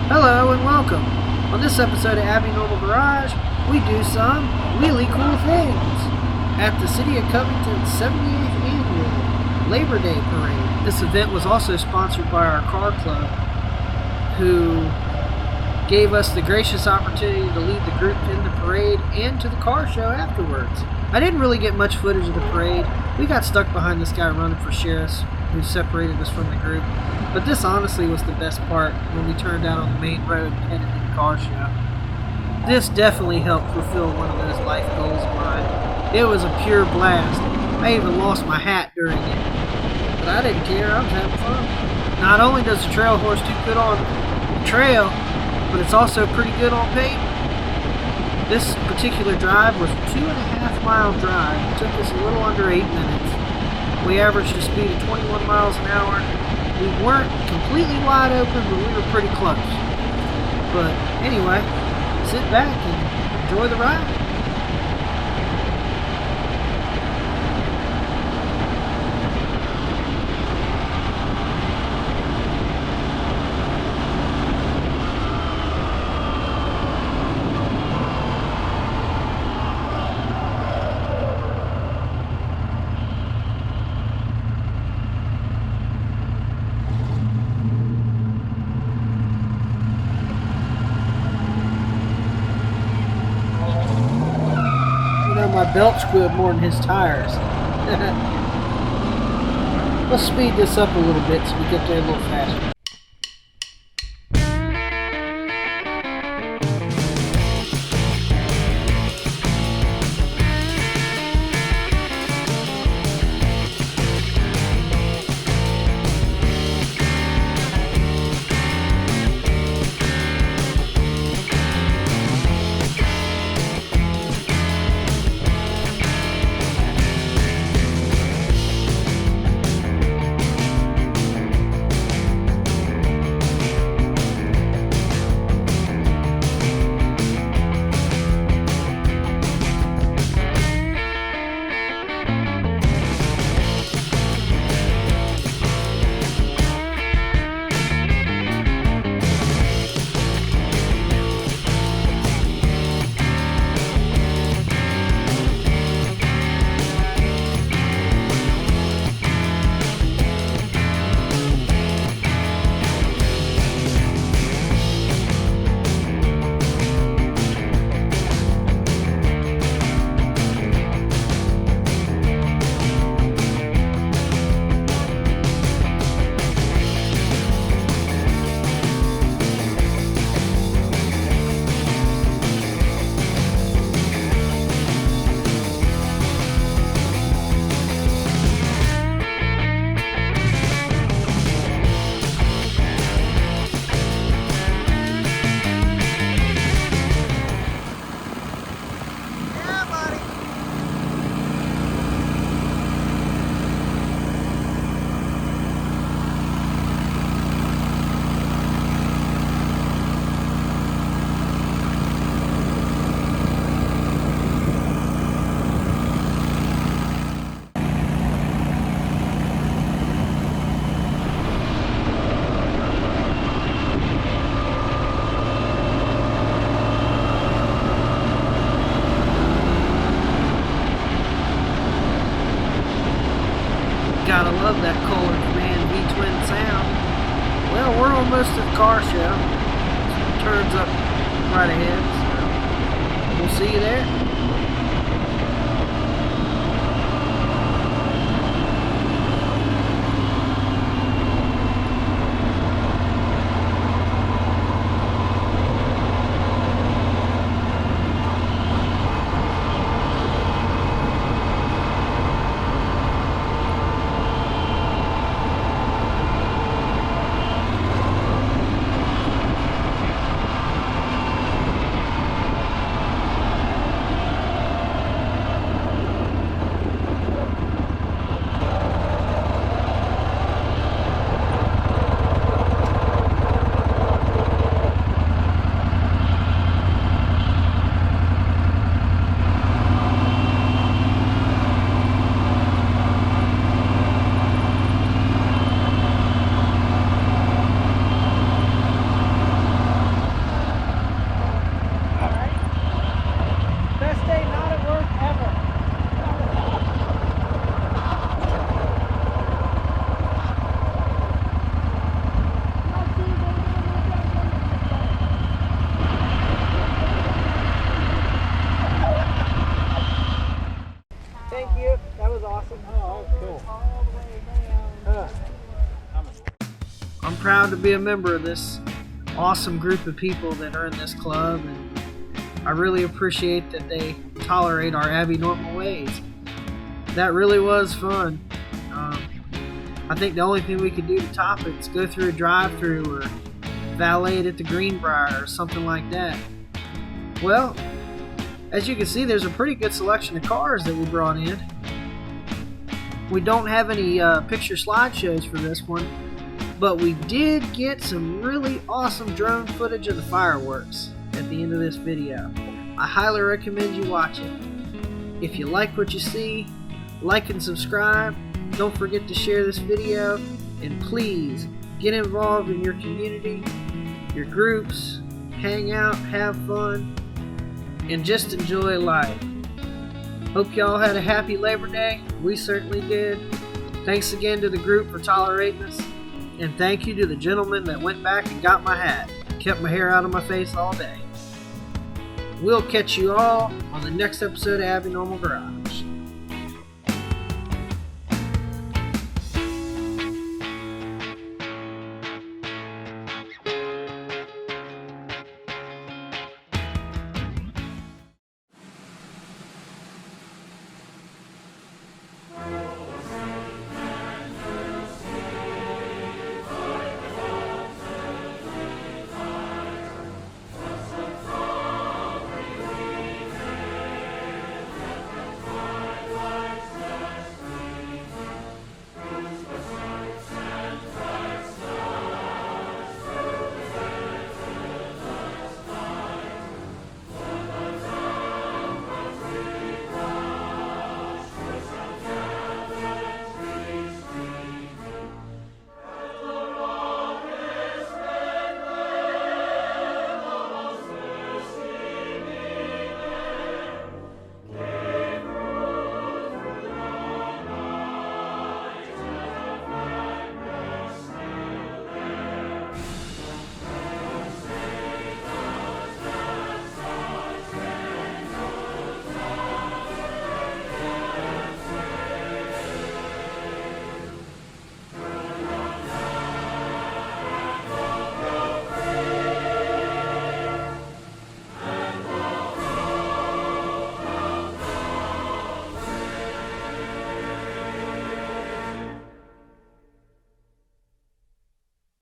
Hello and welcome. On this episode of Abnormal Garage, we do some really cool things at the City of Covington's 78th Annual Labor Day Parade. This event was also sponsored by our car club, who gave us the gracious opportunity to lead the group in the parade and to the car show afterwards. I didn't really get much footage of the parade. We got stuck behind this guy running for sheriff who separated us from the group. But this honestly was the best part when we turned out on the main road and headed to the car show. This definitely helped fulfill one of those life goals of mine. It was a pure blast. I even lost my hat during it. But I didn't care, I was having fun. Not only does the trail horse do good on the trail, but it's also pretty good on pavement. This particular drive was a 2.5 mile drive. It took us a little under 8 minutes. We averaged a speed of 21 miles an hour. We weren't completely wide open, but we were pretty close. But anyway, sit back and enjoy the ride. My belt squid more than his tires. Let's speed this up a little bit so we get there a little faster. Gotta love that Kohler Command V-twin sound. Well, we're almost at the car show. Turns up right ahead, so we'll see you there. proud to be a member of this awesome group of people that are in this club, and I really appreciate that they tolerate our abnormal ways. That really was fun. I think the only thing we could do to top it is go through a drive-thru or valet it at the Greenbrier or something like that. Well, as you can see, there's a pretty good selection of cars that we brought in. We don't have any picture slideshows for this one, but we did get some really awesome drone footage of the fireworks at the end of this video. I highly recommend you watch it. If you like what you see, like and subscribe. Don't forget to share this video, and please get involved in your community, your groups, hang out, have fun, and just enjoy life. Hope y'all had a happy Labor Day. We certainly did. Thanks again to the group for tolerating us, and thank you to the gentleman that went back and got my hat. Kept my hair out of my face all day. We'll catch you all on the next episode of Abby Normal Garage.